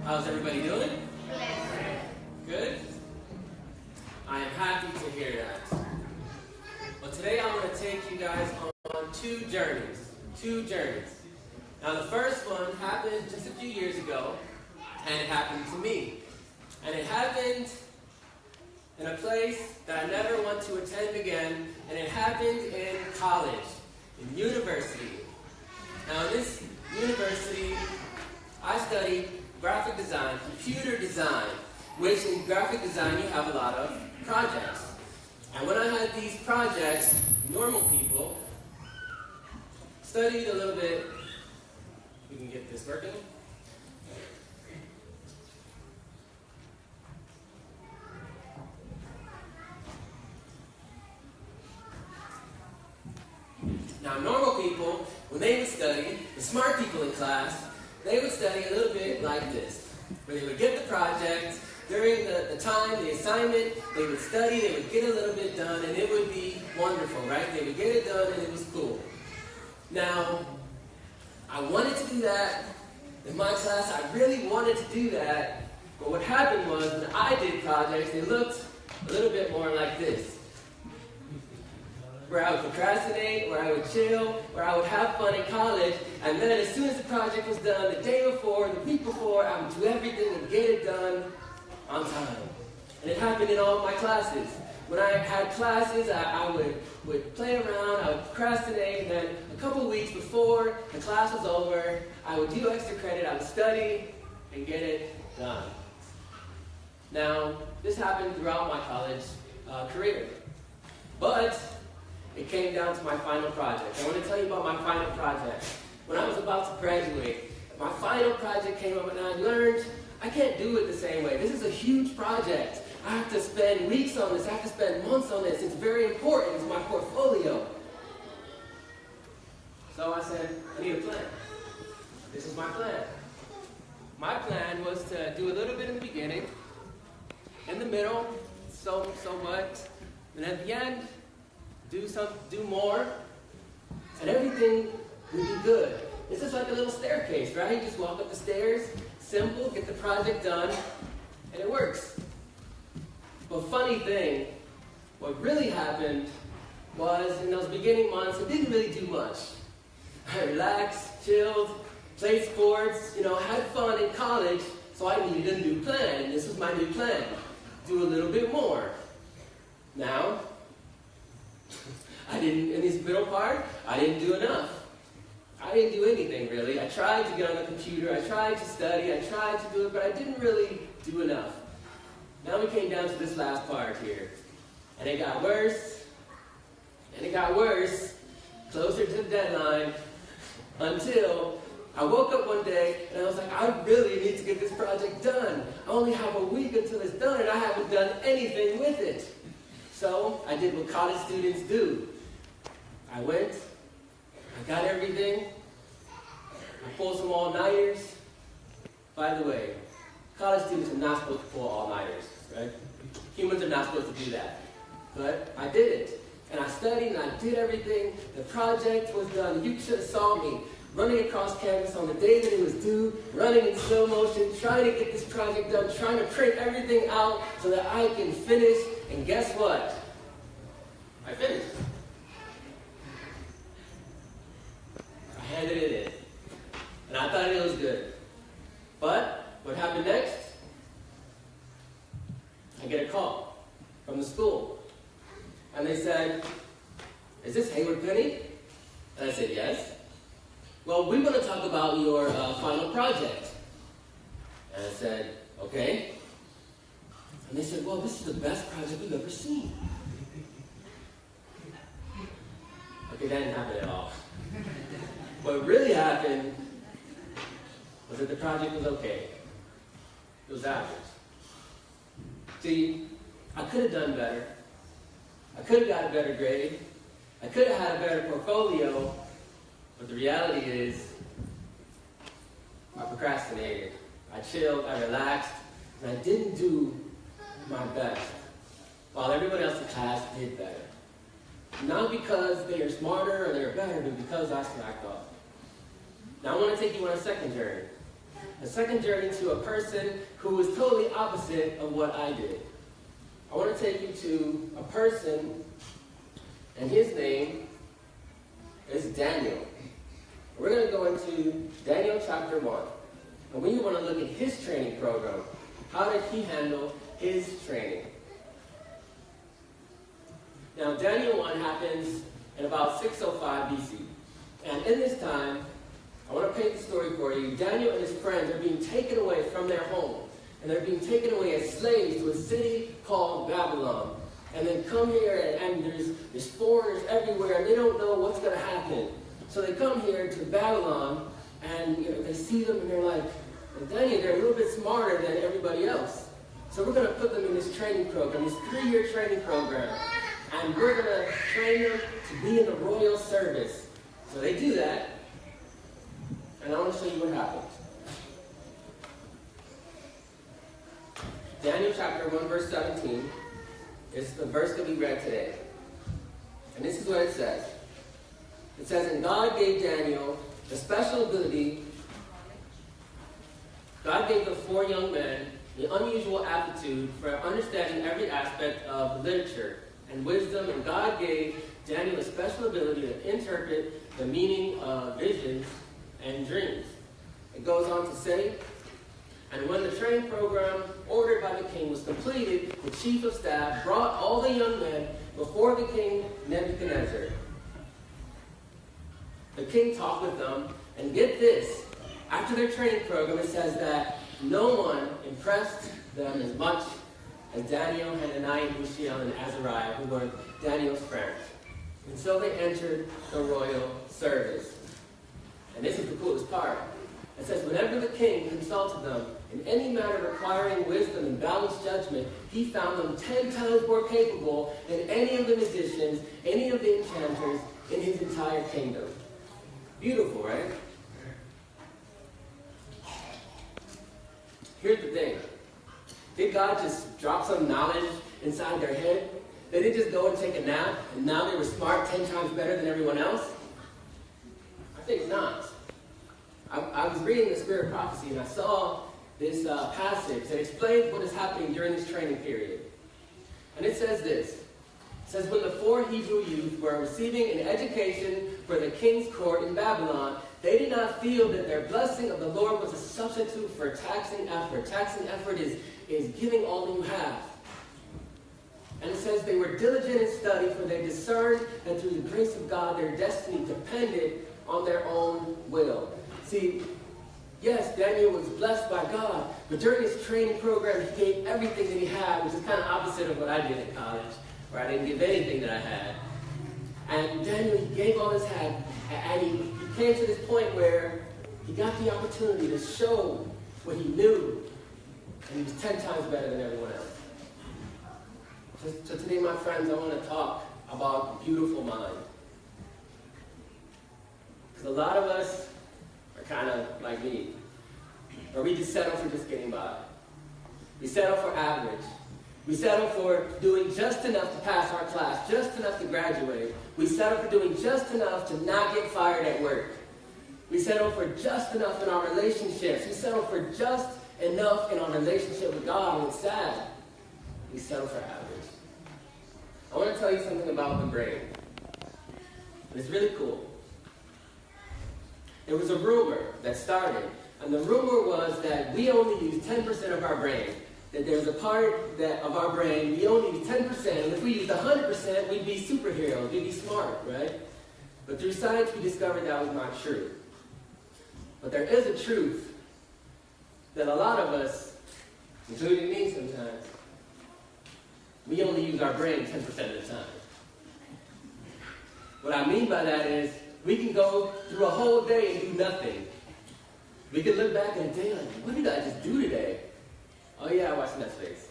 How's everybody doing? Good? I am happy to hear that. Well, today I'm going to take you guys on two journeys. Now, the first one happened just a few years ago, and it happened to me. And it happened in a place that I never want to attend again, and it happened in college, in university. Now, in this university, I studied graphic design, computer design, which in graphic design you have a lot of projects. And when I had these projects, normal people studied a little bit. We can get this working. Now, normal people, when they would study, the smart people in class, they would study a little bit like this, where they would get the project, during the time, the assignment, they would study, they would get a little bit done, and it would be wonderful, right? They would get it done, and it was cool. Now, I wanted to do that in my class. I really wanted to do that, but what happened was, when I did projects, they looked a little bit more like this, where I would procrastinate, where I would chill, where I would have fun in college, and then as soon as the project was done, the day before, the week before, I would do everything and get it done on time. And it happened in all of my classes. When I had classes, I would play around, I would procrastinate, and then a couple weeks before the class was over, I would do extra credit, I would study, and get it done. Now, this happened throughout my college career. But it came down to my final project. I want to tell you about my final project. When I was about to graduate, my final project came up and I learned I can't do it the same way. This is a huge project. I have to spend weeks on this. I have to spend months on this. It's very important. It's my portfolio. So I said, I need a plan. This is my plan. My plan was to do a little bit in the beginning, in the middle, so much, and at the end, do more, and everything would be good. This is like a little staircase, right? You just walk up the stairs, simple, get the project done, and it works. But funny thing, what really happened was in those beginning months, I didn't really do much. I relaxed, chilled, played sports, had fun in college, so I needed a new plan, and this was my new plan. Do a little bit more. Now, in this middle part, I didn't do enough. I didn't do anything really. I tried to get on the computer, I tried to study, I tried to do it, but I didn't really do enough. Now we came down to this last part here. And it got worse, and it got worse, closer to the deadline, until I woke up one day and I was like, I really need to get this project done. I only have a week until it's done and I haven't done anything with it. So I did what college students do. I went, I got everything, I pulled some all-nighters. By the way, college students are not supposed to pull all-nighters, right? Humans are not supposed to do that. But I did it, and I studied and I did everything. The project was done. You should have saw me running across campus on the day that it was due, running in slow motion, trying to get this project done, trying to print everything out so that I can finish. And guess what? I finished. I handed it in. And I thought it was good. But what happened next? I get a call from the school. And they said, is this Hayward Penny? And I said, yes. Well, we want to talk about your final project. And I said, okay. And they said, well, this is the best project we've ever seen. Okay, that didn't happen at all. What really happened was that the project was okay. It was average. See, I could have done better. I could have got a better grade. I could have had a better portfolio. But the reality is, I procrastinated. I chilled, I relaxed, and I didn't do my best, while everyone else in class did better. Not because they are smarter or they're better, but because I slacked off. Now I want to take you on a second journey. A second journey to a person who was totally opposite of what I did. I want to take you to a person, and his name is Daniel. We're going to go into Daniel chapter 1. And we want to look at his training program. How did he handle his training? Now, Daniel 1 happens in about 605 BC. And in this time, I want to paint the story for you. Daniel and his friends are being taken away from their home. And they're being taken away as slaves to a city called Babylon. And they come here, and there's foreigners everywhere, and they don't know what's going to happen. So they come here to Babylon, and they see them, and they're like, Daniel, they're a little bit smarter than everybody else. So we're going to put them in this training program, this 3-year training program. And we're going to train them to be in the royal service. So they do that. And I want to show you what happens. Daniel chapter 1, verse 17 is the verse that we read today. And this is what it says. It says, and God gave Daniel the special ability. God gave the 4 young men the unusual aptitude for understanding every aspect of literature and wisdom, and God gave Daniel a special ability to interpret the meaning of visions and dreams. It goes on to say, and when the training program ordered by the king was completed, the chief of staff brought all the young men before the king Nebuchadnezzar. The king talked with them, and get this, after their training program, it says that no one impressed them as much as Daniel, Hananiah, Mishael, and Azariah, who were Daniel's friends. And so they entered the royal service. And this is the coolest part. It says, whenever the king consulted them in any matter requiring wisdom and balanced judgment, he found them 10 times more capable than any of the magicians, any of the enchanters in his entire kingdom. Beautiful, right? Here's the thing. Did God just drop some knowledge inside their head? They didn't just go and take a nap, and now they were smart 10 times better than everyone else? I think not. I was reading the Spirit of Prophecy, and I saw this passage that explains what is happening during this training period. And it says this. It says, when the 4 Hebrew youth were receiving an education for the king's court in Babylon, they did not feel that their blessing of the Lord was a substitute for taxing effort. Taxing effort is giving all that you have. And it says they were diligent in study, for they discerned that through the grace of God their destiny depended on their own will. See, yes, Daniel was blessed by God, but during his training program he gave everything that he had, which is kind of opposite of what I did in college, where I didn't give anything that I had. And Daniel, he gave all his had, and he came to this point where he got the opportunity to show what he knew, and he was 10 times better than everyone else. So today, my friends, I want to talk about a beautiful mind. Because a lot of us are kind of like me, or we just settle for just getting by. We settle for average. We settle for doing just enough to pass our class, just enough to graduate. We settle for doing just enough to not get fired at work. We settle for just enough in our relationships. We settle for just enough in our relationship with God, and it's sad. We settle for average. I want to tell you something about the brain. And it's really cool. There was a rumor that started, and the rumor was that we only use 10% of our brain. That there's a part of our brain, we only use 10%, and if we used 100%, we'd be superheroes, we'd be smart, right? But through science, we discovered that was not true. But there is a truth that a lot of us, including me sometimes, we only use our brain 10% of the time. What I mean by that is, we can go through a whole day and do nothing. We can look back at a day like, what did I just do today? Oh yeah, I watched Netflix.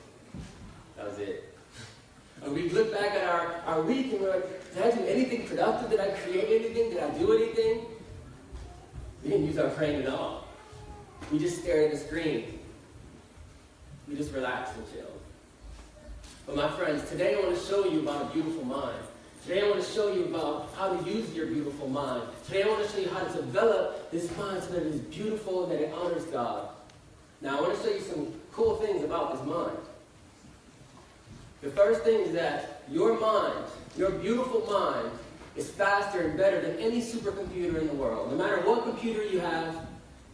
That was it. Or we look back at our week and we're like, did I do anything productive? Did I create anything? Did I do anything? We didn't use our brain at all. We just stared at the screen. We just relaxed and chilled. But my friends, today I want to show you about a beautiful mind. Today I want to show you about how to use your beautiful mind. Today I want to show you how to develop this mind so that it is beautiful and that it honors God. Now, I want to show you some cool things about this mind. The first thing is that your mind, your beautiful mind, is faster and better than any supercomputer in the world. No matter what computer you have,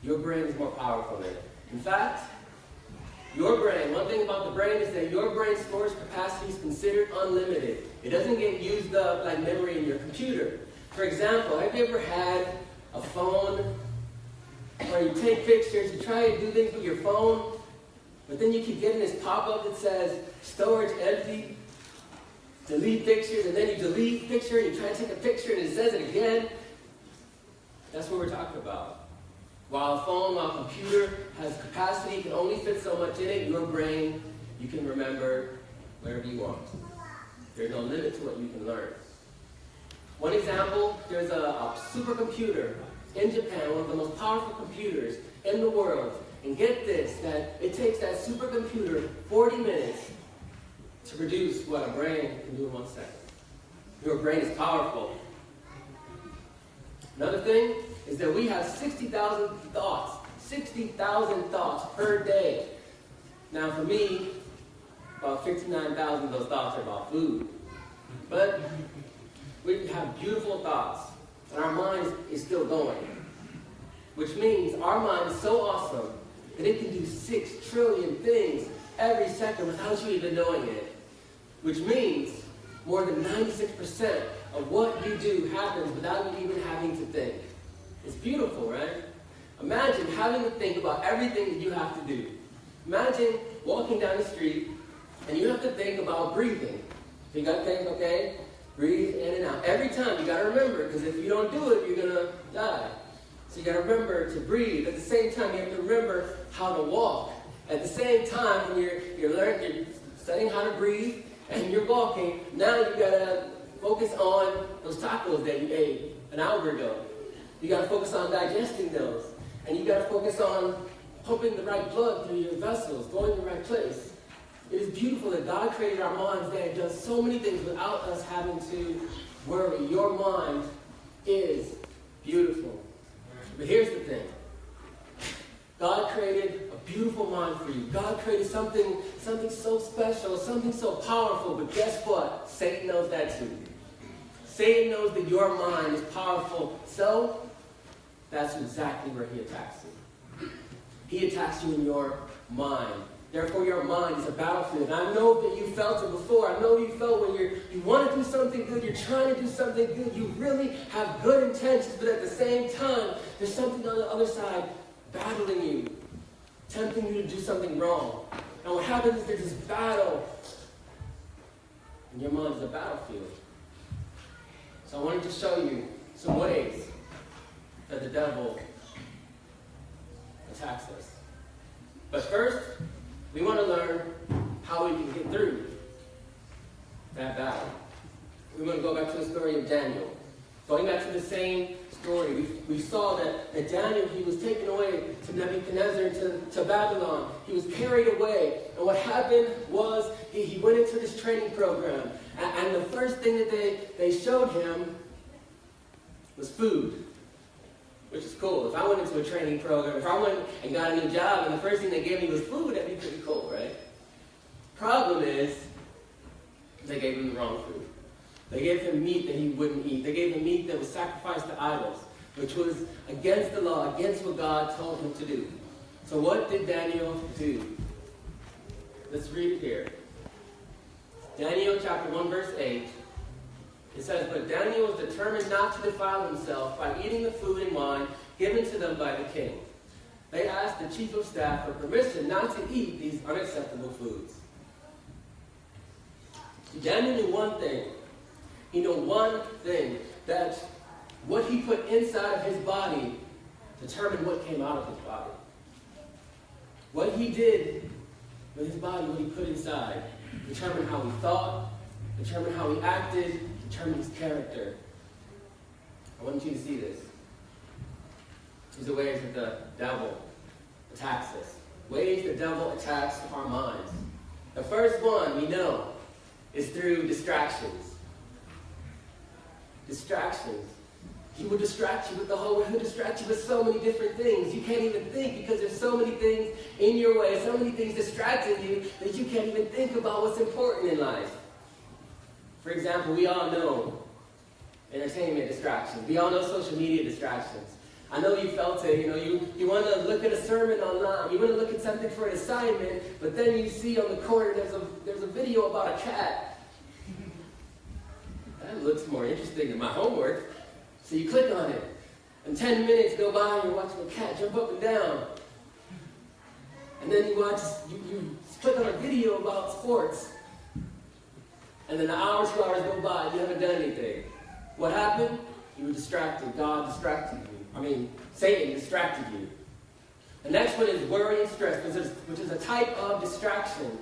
your brain is more powerful than it. In fact, your brain, one thing about the brain is that your brain storage capacity is considered unlimited. It doesn't get used up like memory in your computer. For example, have you ever had a phone where you take pictures, you try to do things with your phone, but then you keep getting this pop-up that says, storage empty, delete pictures, and then you delete picture, and you try to take a picture, and it says it again? That's what we're talking about. While a phone, while a computer has capacity, can only fit so much in it, your brain, you can remember wherever you want. There's no limit to what you can learn. One example, there's a supercomputer in Japan, one of the most powerful computers in the world. And get this, that it takes that supercomputer 40 minutes to produce what a brain can do in 1 second. Your brain is powerful. Another thing is that we have 60,000 thoughts. 60,000 thoughts per day. Now for me, about 59,000 of those thoughts are about food. But we have beautiful thoughts, and our mind is still going. Which means our mind is so awesome that it can do 6 trillion things every second without you even knowing it. Which means more than 96% of what you do happens without you even having to think. It's beautiful, right? Imagine having to think about everything that you have to do. Imagine walking down the street and you have to think about breathing. So you got to think, okay, breathe in and out. Every time you got to remember, because if you don't do it, you're going to die. So you got to remember to breathe. At the same time, you have to remember how to walk. At the same time, when you're studying how to breathe and you're walking, now you got to focus on those tacos that you ate an hour ago. You got to focus on digesting those. And you got to focus on pumping the right blood through your vessels, going to the right place. It is beautiful that God created our minds that it does so many things without us having to worry. Your mind is beautiful. But here's the thing. God created a beautiful mind for you. God created something so special, something so powerful. But guess what? Satan knows that too. Satan knows that your mind is powerful. So that's exactly where he attacks you. He attacks you in your mind. Therefore, your mind is a battlefield. And I know that you felt it before. I know you felt when you want to do something good, you're trying to do something good, you really have good intentions, but at the same time, there's something on the other side battling you, tempting you to do something wrong. And what happens is there's this battle, and your mind is a battlefield. So I wanted to show you some ways that the devil attacks us. But first, we want to learn how we can get through that battle. We want to go back to the story of Daniel. Going back to the same story, we saw that Daniel, he was taken away to Nebuchadnezzar, to Babylon. He was carried away. And what happened was he went into this training program. And the first thing that they showed him was food. Which is cool. If I went into a training program, if I went and got a new job and the first thing they gave me was food, that'd be pretty cool, right? Problem is, they gave him the wrong food. They gave him meat that he wouldn't eat. They gave him meat that was sacrificed to idols, which was against the law, against what God told him to do. So what did Daniel do? Let's read it here. Daniel chapter 1 verse 8. It says, "But Daniel was determined not to defile himself by eating the food and wine given to them by the king. They asked the chief of staff for permission not to eat these unacceptable foods." Daniel knew one thing. He knew one thing, that what he put inside of his body determined what came out of his body. What he did with his body, what he put inside, determined how he thought, determined how he acted, determined his character. I want you to see this. These are ways that the devil attacks us. Ways the devil attacks our minds. The first one we know is through distractions. Distractions. He will distract you with the whole world. He'll distract you with so many different things. You can't even think because there's so many things in your way, so many things distracting you that you can't even think about what's important in life. For example, we all know entertainment distractions. We all know social media distractions. I know you felt it, you want to look at a sermon online, you want to look at something for an assignment, but then you see on the corner there's a video about a cat. That looks more interesting than my homework. So you click on it, and 10 minutes go by and you're watching a cat jump up and down. And then you click on a video about sports, and then an hour, 2 hours go by and you haven't done anything. What happened? You were distracted. God distracted you. Satan distracted you. The next one is worry and stress, which is a type of distraction.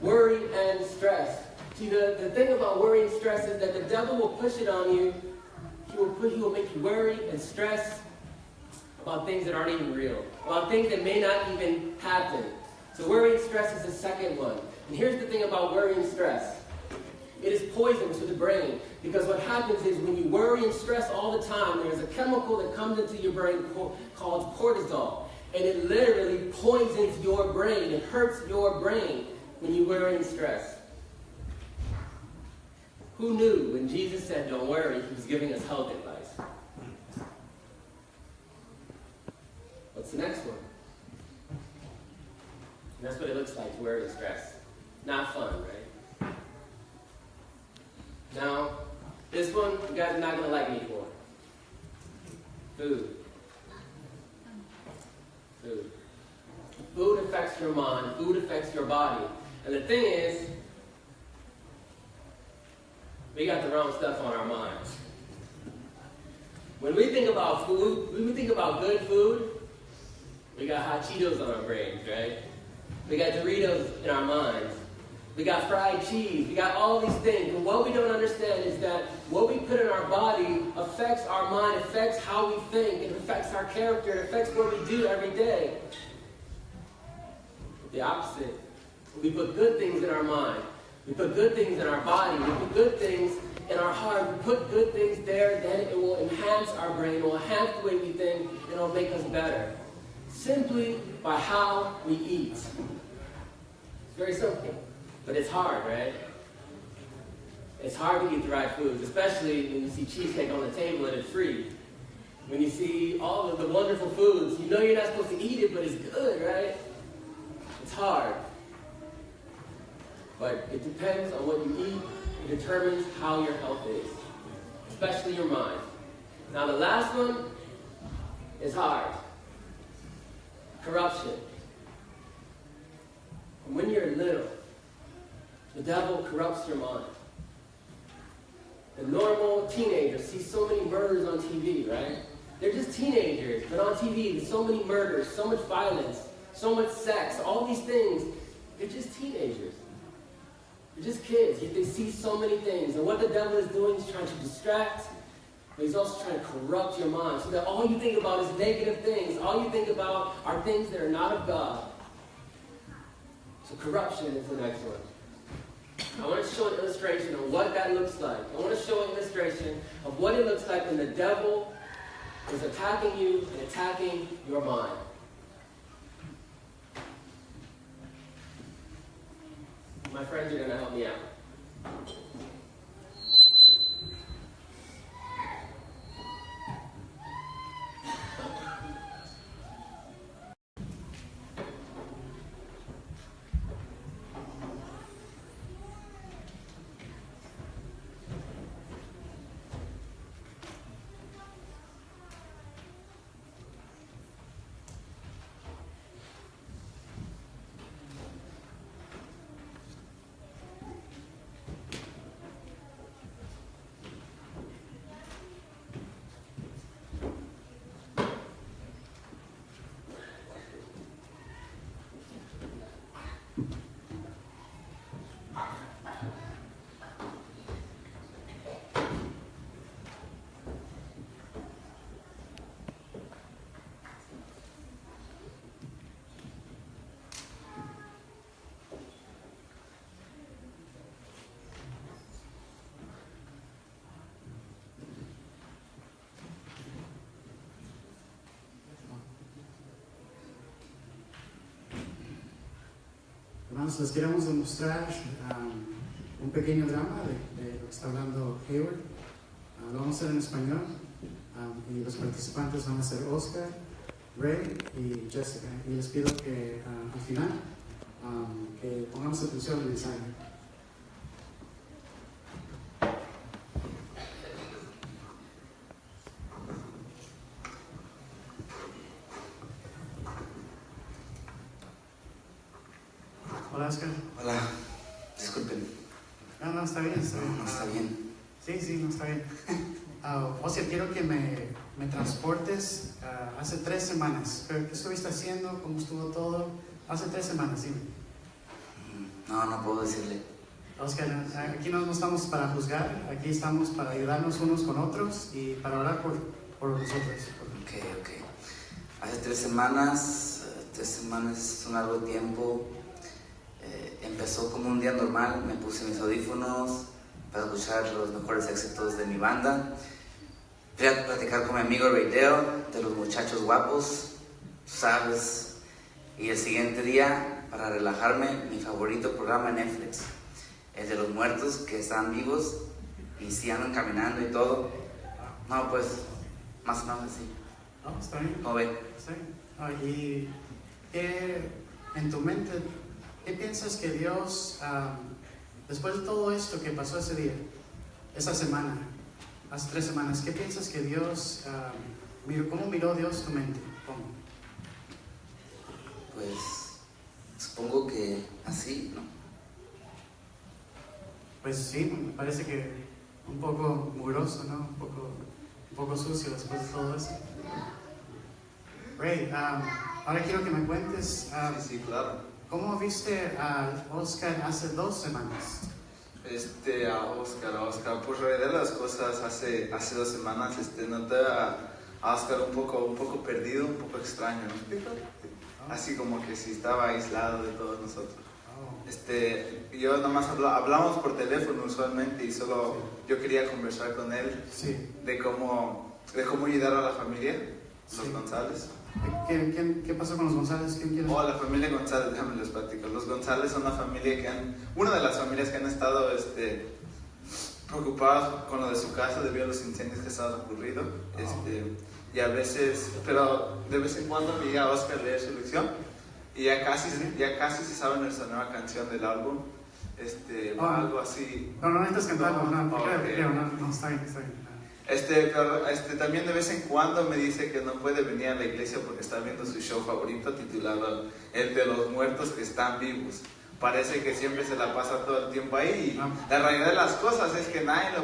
Worry and stress. See, the thing about worry and stress is that the devil will push it on you. He will make you worry and stress about things that aren't even real, about things that may not even happen. So worry and stress is the second one. And here's the thing about worry and stress. It is poison to the brain, because what happens is when you worry and stress all the time, there's a chemical that comes into your brain called cortisol, and it literally poisons your brain. It hurts your brain when you worry and stress. Who knew when Jesus said, "Don't worry," he was giving us health advice? What's the next one? And that's what it looks like to worry and stress. Not fun, right? Now, this one, you guys are not going to like me for. Food. Food. Food affects your mind. Food affects your body. And the thing is, we got the wrong stuff on our minds. When we think about food, when we think about good food, we got hot Cheetos on our brains, right? We got Doritos in our minds. We got fried cheese. We got all these things. And what we don't understand is that what we put in our body affects our mind, affects how we think, it affects our character, it affects what we do every day. But the opposite. We put good things in our mind. We put good things in our body. We put good things in our heart. We put good things there, then it will enhance our brain. It will enhance the way we think, and it will make us better. Simply by how we eat. It's very simple. But it's hard, right? It's hard to eat the right foods, especially when you see cheesecake on the table and it's free. When you see all of the wonderful foods, you know you're not supposed to eat it, but it's good, right? It's hard. But it depends on what you eat. It determines how your health is, especially your mind. Now the last one is hard. Corruption. When you're little, the devil corrupts your mind. The normal teenager sees so many murders on TV, right? They're just teenagers, but on TV, there's so many murders, so much violence, so much sex, all these things. They're just teenagers. They're just kids, yet they see so many things. And what the devil is doing is trying to distract, but he's also trying to corrupt your mind so that all you think about is negative things. All you think about are things that are not of God. So corruption is the next one. I want to show an illustration of what that looks like. I want to show an illustration of what it looks like when the devil is attacking you and attacking your mind. My friends are going to help me out. Hermanos, les queremos demostrar un pequeño drama de lo que está hablando Hayward. Lo vamos a hacer en español y los participantes van a ser Oscar, Ray y Jessica. Y les pido que al final que pongamos atención al mensaje. Hola, Oscar. Hola, disculpen. No, está bien, está bien. No, está bien. Sí, no está bien. Oscar, quiero que me transportes hace 3 semanas. ¿Qué estuviste haciendo? ¿Cómo estuvo todo? Hace 3 semanas, dime. No puedo decirle. Oscar, aquí no estamos para juzgar, aquí estamos para ayudarnos unos con otros y para orar por nosotros. Ok. Hace 3 semanas, 3 semanas es un largo tiempo. Empezó como un día normal, me puse mis audífonos para escuchar los mejores éxitos de mi banda. Fui a platicar con mi amigo Raydeo, de los muchachos guapos, sabes. Y el siguiente día, para relajarme, mi favorito programa en Netflix, el de los muertos que están vivos y sí andan caminando y todo. No, pues, más o menos así. No, está bien. ¿Cómo ven? Está bien. ¿Y qué en tu mente, qué piensas que Dios, después de todo esto que pasó ese día, esa semana, hace 3 semanas, qué piensas que Dios, cómo miró Dios tu mente? ¿Cómo? Pues, supongo que así, ¿no? Pues sí, me parece que un poco mugroso, ¿no? Un poco sucio después de todo eso. Ray, ahora quiero que me cuentes, Sí, claro. ¿cómo viste a Oscar hace 2 semanas? A Oscar, pues en realidad las cosas hace 2 semanas, noté a Oscar un poco perdido, un poco extraño, ¿no? Así como que si estaba aislado de todos nosotros. Yo nomás hablamos por teléfono usualmente y solo yo quería conversar con él de cómo ayudar a la familia, los González. ¿Qué pasó con los González? ¿Quién quiere? La familia González, déjame les platico. Los González son una de las familias que han estado preocupadas con lo de su casa debido a los incendios que estaban ocurriendo. Y a veces, pero de vez en cuando me llega Oscar a leer su lección y ya casi se sabe nuestra nueva canción del álbum, algo así. No necesitas cantarlo, no, está bien. Pero también de vez en cuando me dice que no puede venir a la iglesia porque está viendo su show favorito titulado El de los muertos que están vivos. Parece que siempre se la pasa todo el tiempo ahí y la realidad de las cosas es que nadie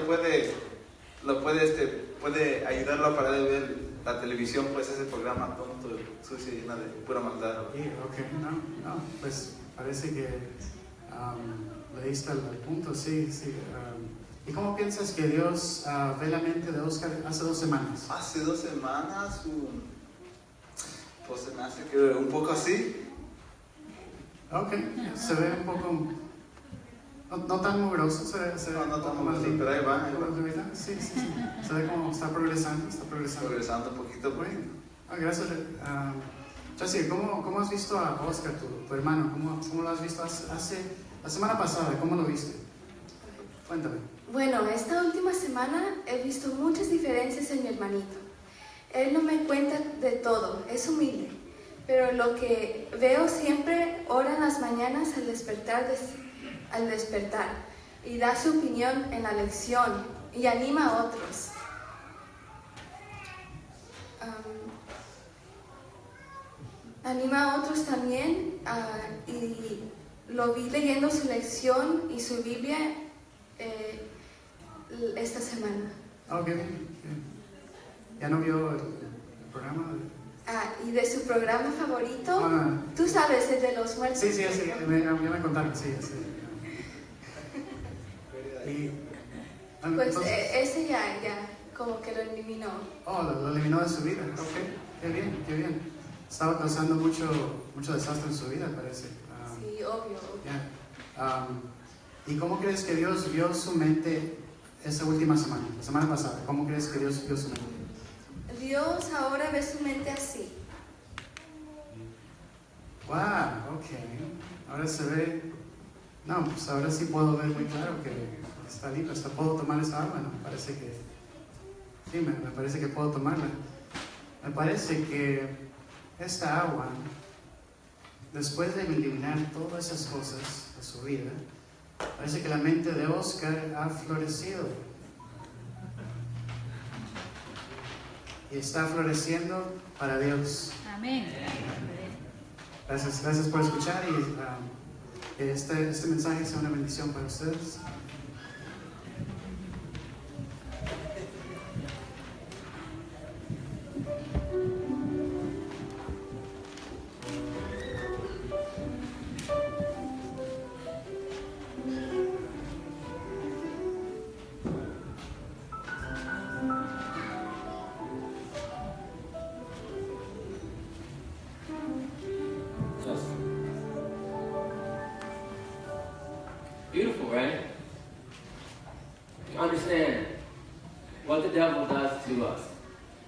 puede ayudarlo a parar de ver la televisión, pues ese programa tonto, sucio, lleno de pura maldad. Pues parece que le diste al punto, sí. ¿Y cómo piensas que Dios ve la mente de Oscar hace 2 semanas? Hace 2 semanas, pues se me hace que un poco así. Ok, se ve un poco, no tan mugroso, se ve No un tan poco más mugroso, limpio. pero ahí va. Sí, se ve como está progresando. Progresando un poquito, pues. Gracias. Chasi, ¿cómo has visto a Oscar, tu hermano? ¿Cómo lo has visto la semana pasada? ¿Cómo lo viste? Cuéntame. Bueno, esta última semana he visto muchas diferencias en mi hermanito. Él no me cuenta de todo, es humilde, pero lo que veo siempre ora en las mañanas al despertar y da su opinión en la lección y anima a otros. Anima a otros también y lo vi leyendo su lección y su Biblia esta semana. Qué bien. ¿Ya no vio el programa? Y de su programa favorito, tú sabes, el de los muertos. Sí, ya me contaron, sí. Pues ese ya como que lo eliminó. Lo eliminó de su vida. Qué bien. Estaba causando mucho desastre en su vida, parece. Sí, obvio. ¿Y cómo crees que Dios vio su mente esa última semana, la semana pasada? ¿Cómo crees que Dios vio su mente? Dios ahora ve su mente así. Wow, Ok, ahora se ve, no, pues ahora sí puedo ver muy claro que está limpio, hasta puedo tomar esa agua, ¿no? Parece que, sí, me parece que puedo tomarla. Me parece que esta agua, después de eliminar todas esas cosas de su vida, parece que la mente de Oscar ha florecido. Y está floreciendo para Dios. Amén. Gracias por escuchar y que este mensaje sea una bendición para ustedes. Beautiful, right? You understand what the devil does to us.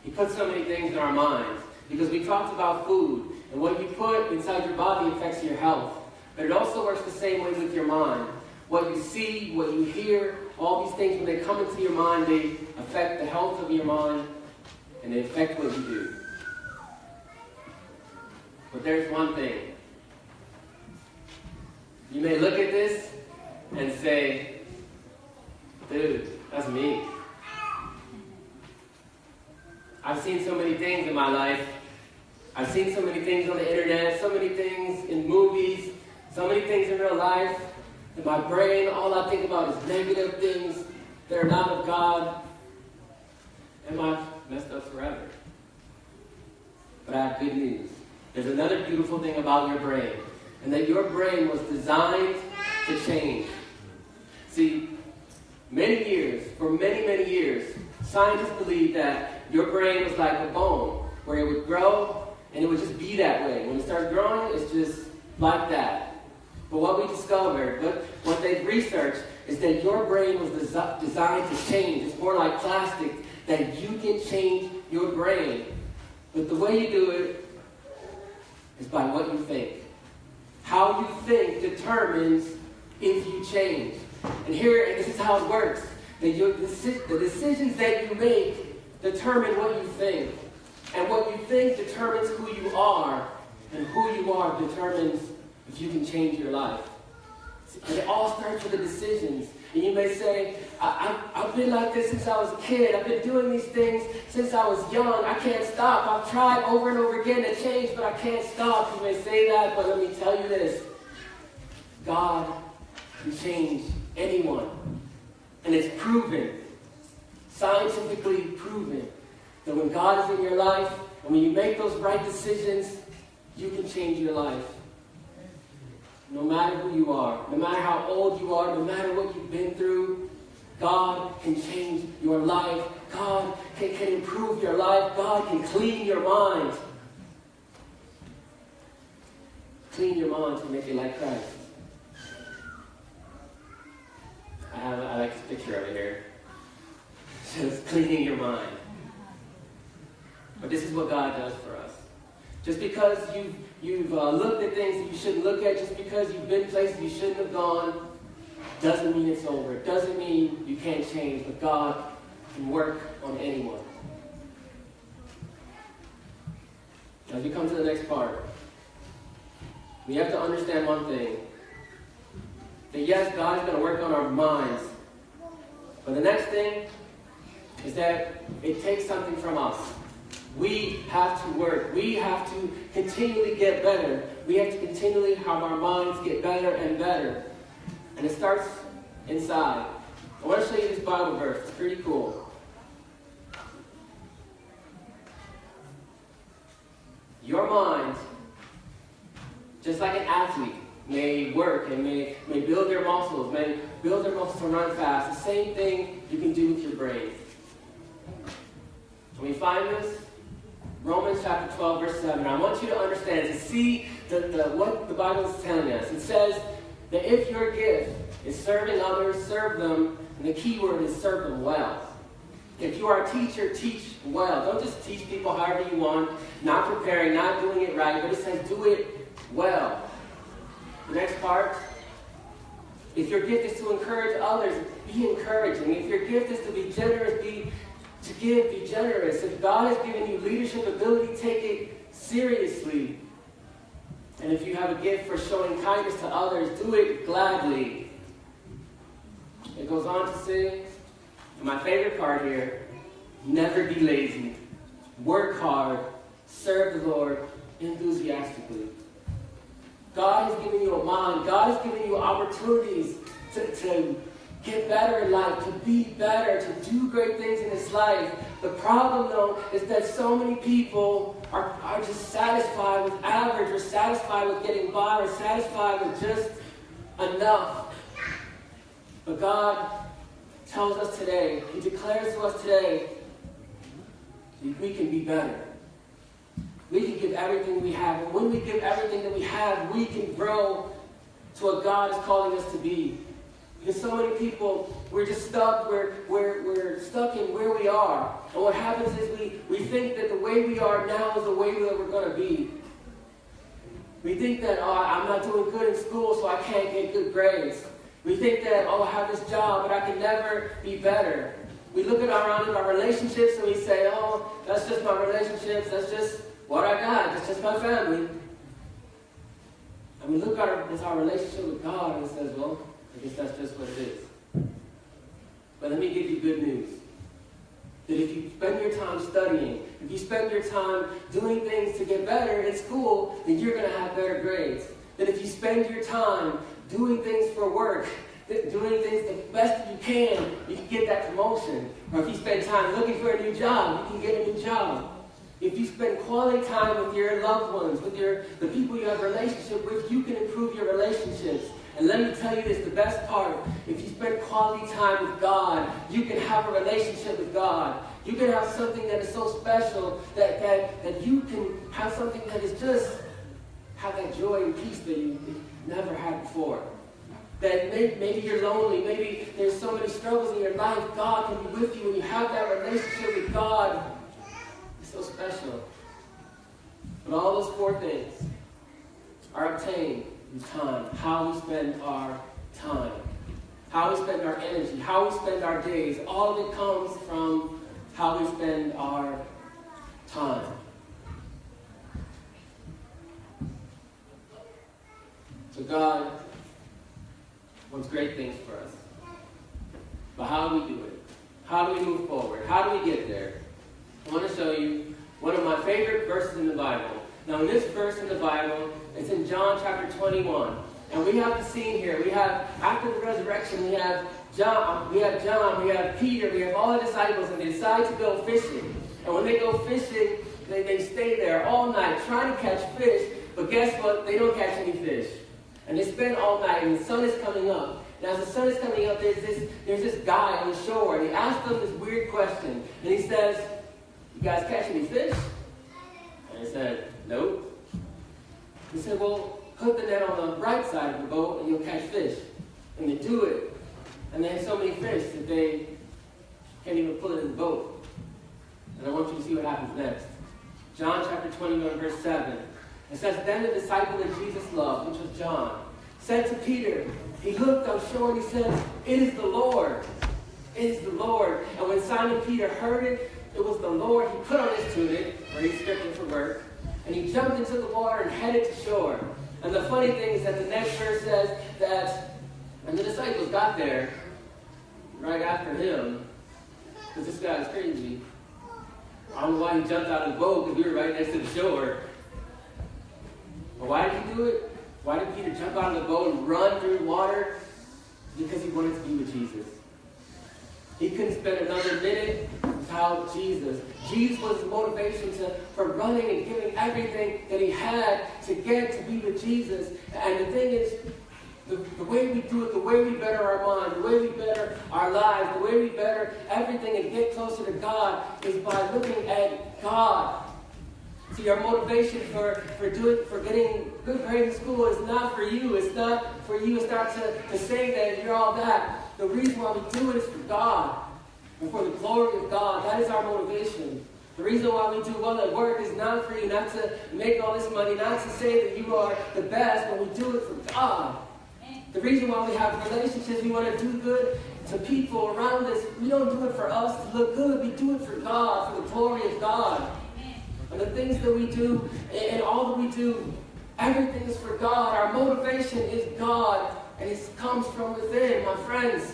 He puts so many things in our minds because we talked about food, and what you put inside your body affects your health. But it also works the same way with your mind. What you see, what you hear, all these things, when they come into your mind, they affect the health of your mind, and they affect what you do. But there's one thing. You may look at this and say, dude, that's me. I've seen so many things in my life. I've seen so many things on the internet, so many things in movies, so many things in real life. In my brain, all I think about is negative things that are not of God. And I've messed up forever. But I have good news. There's another beautiful thing about your brain, and that your brain was designed to change. See, for many, many years, scientists believed that your brain was like a bone, where it would grow, and it would just be that way. When it starts growing, it's just like that. But what we discovered, what they've researched, is that your brain was designed to change. It's more like plastic, that you can change your brain. But the way you do it is by what you think. How you think determines if you change. And this is how it works. That the decisions that you make determine what you think. And what you think determines who you are. And who you are determines if you can change your life. And it all starts with the decisions. And you may say, I've been like this since I was a kid. I've been doing these things since I was young. I can't stop. I've tried over and over again to change, but I can't stop. You may say that, but let me tell you this. God can change anyone. And it's proven, scientifically proven, that when God is in your life, and when you make those right decisions, you can change your life. No matter who you are, no matter how old you are, no matter what you've been through, God can change your life. God can improve your life. God can clean your mind. Clean your mind to make it like Christ. I like this picture over here. Just cleaning your mind. But this is what God does for us. Just because you've looked at things that you shouldn't look at, just because you've been places you shouldn't have gone, doesn't mean it's over. It doesn't mean you can't change, but God can work on anyone. As we come to the next part, we have to understand one thing. That yes, God is going to work on our minds. But the next thing is that it takes something from us. We have to work. We have to continually get better. We have to continually have our minds get better and better. And it starts inside. I want to show you this Bible verse. It's pretty cool. Your mind, just like an athlete, may work and may build their muscles, to run fast. The same thing you can do with your brain. And we find this Romans chapter 12, verse 7. I want you to understand, to see what the Bible is telling us. It says that if your gift is serving others, serve them, and the key word is serve them well. If you are a teacher, teach well. Don't just teach people however you want, not preparing, not doing it right, but it says do it well. heart. If your gift is to encourage others, be encouraging. If your gift is to be generous, be generous. If God has given you leadership ability, take it seriously. And if you have a gift for showing kindness to others, do it gladly. It goes on to say, and my favorite part here, never be lazy. Work hard. Serve the Lord enthusiastically. God has given you a mind. God has given you opportunities to get better in life, to be better, to do great things in this life. The problem, though, is that so many people are just satisfied with average, or satisfied with getting by, or satisfied with just enough. But God tells us today, He declares to us today, we can be better. We can give everything we have. And when we give everything that we have, we can grow to what God is calling us to be. Because so many people, we're just stuck, we're stuck in where we are. And what happens is we think that the way we are now is the way that we're going to be. We think that, I'm not doing good in school, so I can't get good grades. We think that, I have this job, but I can never be better. We look around at our relationships and we say, that's just my relationships, that's just what I got, that's just my family. And we look at our relationship with God and it says, I guess that's just what it is. But let me give you good news. That if you spend your time studying, if you spend your time doing things to get better in school, then you're going to have better grades. That if you spend your time doing things for work, doing things the best that you can get that promotion. Or if you spend time looking for a new job, you can get a new job. If you spend quality time with your loved ones, with the people you have a relationship with, you can improve your relationships. And let me tell you this, the best part, if you spend quality time with God, you can have a relationship with God. You can have something that is so special that you can have something that is just, have that joy and peace that you never had before. That maybe you're lonely, maybe there's so many struggles in your life, God can be with you and you have that relationship with God. It's so special. But all those four things are obtained with time. How we spend our time. How we spend our energy. How we spend our days. All of it comes from how we spend our time. So God wants great things for us. But how do we do it? How do we move forward? How do we get there? I want to show you one of my favorite verses in the Bible. Now in this verse in the Bible, it's in John chapter 21. And we have the scene here. We have, after the resurrection, we have John, we have Peter, we have all the disciples, and they decide to go fishing. And when they go fishing, they stay there all night trying to catch fish, but guess what? They don't catch any fish. And they spend all night, and the sun is coming up. And as the sun is coming up, there's this guy on the shore, and he asks them this weird question. And he says, "You guys catch any fish?" And they said, "Nope." He said, "Well, put the net on the right side of the boat, and you'll catch fish." And they do it. And they have so many fish that they can't even put it in the boat. And I want you to see what happens next. John chapter 21, verse 7. It says, "Then the disciple that Jesus loved," which was John, said to Peter, he looked on shore and he said, "It is the Lord. It is the Lord." And when Simon Peter heard it, it was the Lord. He put on his tunic, where he's stripping for work, and he jumped into the water and headed to shore. And the funny thing is that the next verse says that, and the disciples got there right after him, because this guy is crazy. I don't know why he jumped out of the boat, because we were right next to the shore. But why did he do it? Why did Peter jump out of the boat and run through the water? Because he wanted to be with Jesus. He couldn't spend another minute without Jesus. Jesus was his motivation for running and giving everything that he had to get to be with Jesus. And the thing is, the way we do it, the way we better our mind, the way we better our lives, the way we better everything and get closer to God is by looking at God. See, our motivation for getting good grades in school is not for you. It's not for you. It's not to say that you're all that. The reason why we do it is for God and for the glory of God. That is our motivation. The reason why we do well at work is not for you, not to make all this money, not to say that you are the best, but we do it for God. The reason why we have relationships, we want to do good to people around us. We don't do it for us to look good. We do it for God, for the glory of God. And the things that we do and all that we do, everything is for God. Our motivation is God, and it comes from within, my friends.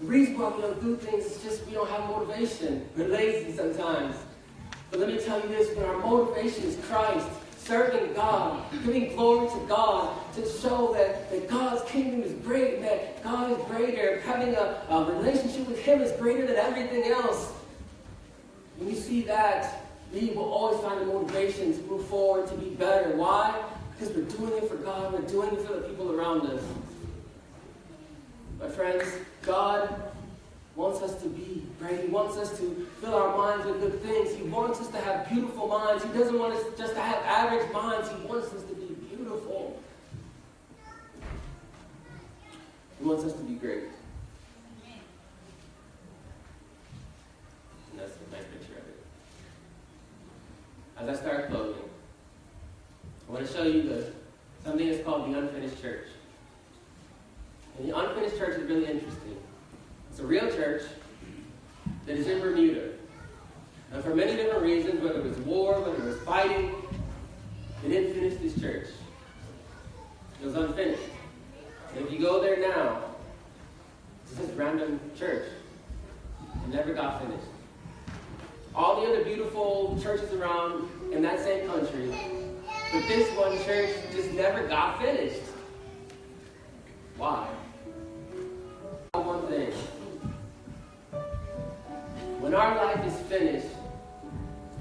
The reason why we don't do things is just we don't have motivation. We're lazy sometimes. But let me tell you this, when our motivation is Christ, serving God, giving glory to God, to show that God's kingdom is great, and that God is greater, having a relationship with Him is greater than everything else. When you see that, we will always find the motivation to move forward, to be better. Why? Because we're doing it for God, we're doing it for the people around us. My friends, God wants us to be great. He wants us to fill our minds with good things. He wants us to have beautiful minds. He doesn't want us just to have average minds. He wants us to be beautiful. He wants us to be great. And that's a nice picture of it. As I start closing, I want to show you something that's called the unfinished church. And the unfinished church is really interesting. It's a real church that is in Bermuda. And for many different reasons, whether it was war, whether it was fighting, they didn't finish this church. It was unfinished. And if you go there now, it's just a random church. It never got finished. All the other beautiful churches around in that same country, but this one church just never got finished. Why? One thing. When our life is finished,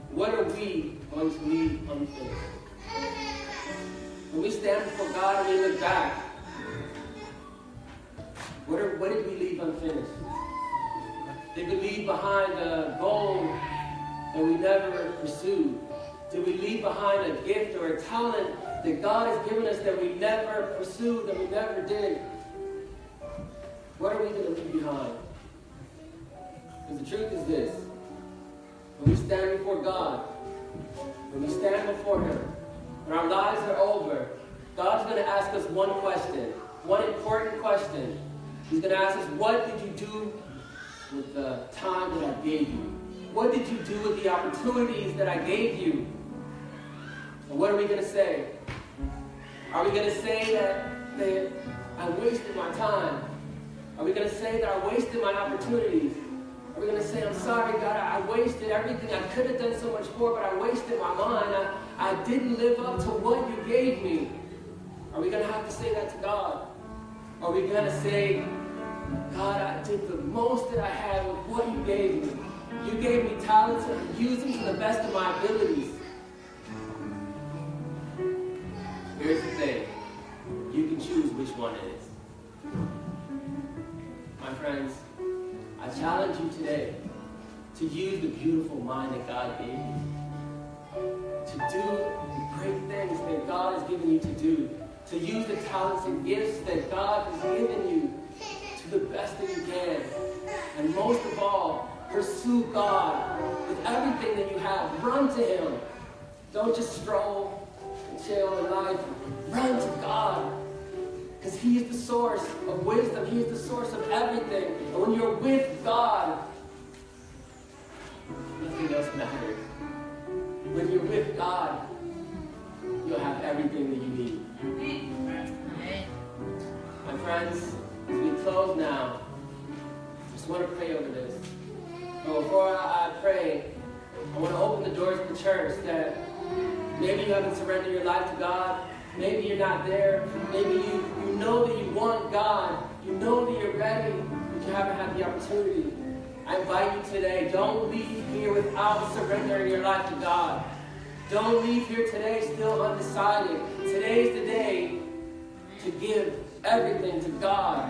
what are we going to leave unfinished? When we stand before God and we look back, what did we leave unfinished? Did we leave behind a goal that we never pursued? Did we leave behind a gift or a talent that God has given us that we never pursued, that we never did? What are we going to leave behind? Because the truth is this. When we stand before God, when we stand before Him, when our lives are over, God's going to ask us one question, one important question. He's going to ask us, what did you do with the time that I gave you? What did you do with the opportunities that I gave you? And what are we going to say? Are we going to say that I wasted my time? Are we going to say that I wasted my opportunities? Are we going to say, I'm sorry, God, I wasted everything. I could have done so much more, but I wasted my mind. I didn't live up to what you gave me. Are we going to have to say that to God? Are we going to say, God, I did the most that I had with what you gave me. You gave me talents and I used them to the best of my abilities. Here's the thing. You can choose which one it is. My friends, I challenge you today to use the beautiful mind that God gave you. To do the great things that God has given you to do. To use the talents and gifts that God has given you to the best that you can. And most of all, pursue God with everything that you have. Run to Him. Don't just stroll and chill in life. Run to God. Because He is the source of wisdom. He is the source of everything. And when you're with God, nothing else matters. When you're with God, you'll have everything that you need. My friends, as we close now, I just want to pray over this. But before I pray, I want to open the doors of the church that maybe you haven't surrendered your life to God. Maybe you're not there. Maybe you know that you want God. You know that you're ready, but you haven't had the opportunity. I invite you today, don't leave here without surrendering your life to God. Don't leave here today still undecided. Today is the day to give everything to God.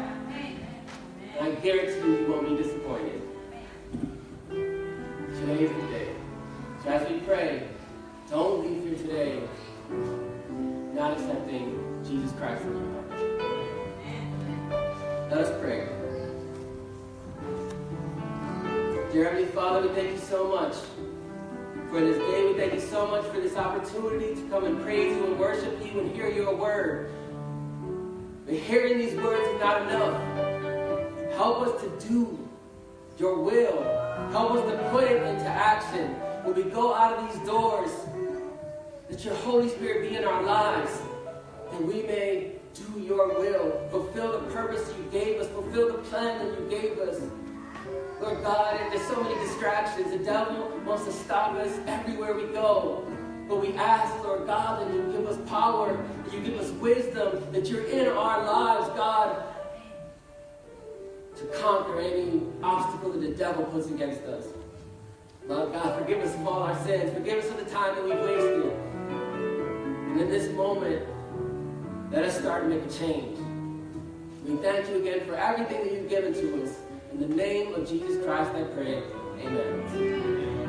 And I guarantee you won't be disappointed. Today is the day. So as we pray, don't leave here today not accepting Jesus Christ in your heart. Let us pray. Dear Heavenly Father, we thank you so much for this day. We thank you so much for this opportunity to come and praise you and worship you and hear your word. But hearing these words is not enough. Help us to do your will. Help us to put it into action. When we go out of these doors, that your Holy Spirit be in our lives, that we may do your will, fulfill the purpose you gave us, fulfill the plan that you gave us. Lord God, and there's so many distractions. The devil wants to stop us everywhere we go. But we ask, Lord God, that you give us power, that you give us wisdom, that you're in our lives, God, to conquer any obstacle that the devil puts against us. Lord God, forgive us of all our sins. Forgive us of the time that we've wasted. And in this moment, let us start to make a change. We thank you again for everything that you've given to us. In the name of Jesus Christ, I pray. Amen.